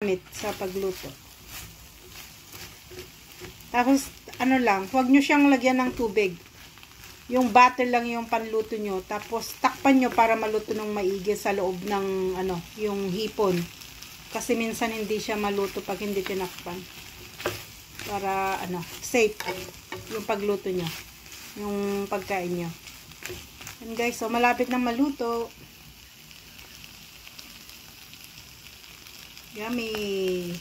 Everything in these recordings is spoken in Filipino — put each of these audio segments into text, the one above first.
gamit sa pagluto. Tapos, ano lang, huwag nyo siyang lagyan ng tubig. Yung butter lang yung panluto nyo. Tapos, takpan nyo para maluto ng maigi sa loob ng, yung hipon. Kasi minsan hindi siya maluto pag hindi tinakpan. Para, safe yung pagluto nyo. Yung pagkain nyo. And guys, so malapit na maluto. Yummy!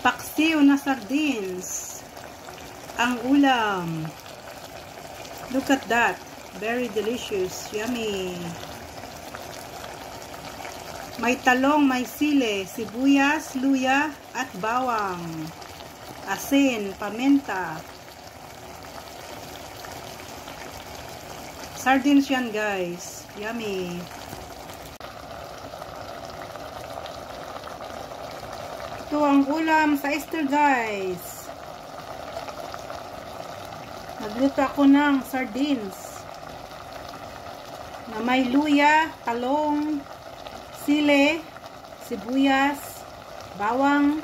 Paksiw na sardines. Ang ulam. Look at that. Very delicious. Yummy. May talong, may sili, sibuyas, luya, at bawang. Asin, paminta. Sardines yan guys. Yummy. Ito ang ulam sa Easter guys. Nagluto ako ng sardines na may luya, talong, sili, sibuyas, bawang,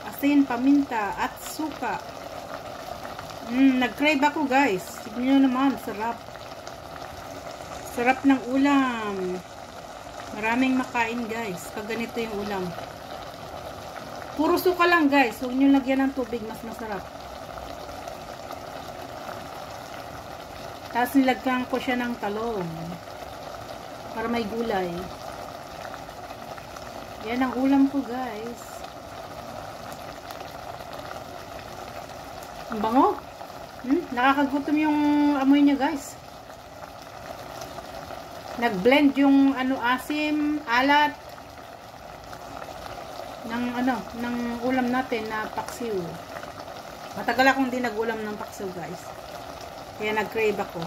asin, paminta, at suka. Nag-crave ako guys. Tignan nyo naman, sarap. Sarap ng ulam. Maraming makain guys pag ganito yung ulam. Puro suka lang guys. Huwag nyo lagyan ng tubig. Mas masarap. Tapos nilagyan ko siya ng talong. Para may gulay. Yan ang ulam ko guys. Ang bango. Nakakagutom yung amoy niya guys. Nag-blend yung asim, alat. ng ulam natin na paksiw. Matagal akong hindi nag-ulam ng paksiw guys. Kaya nag-crave ako.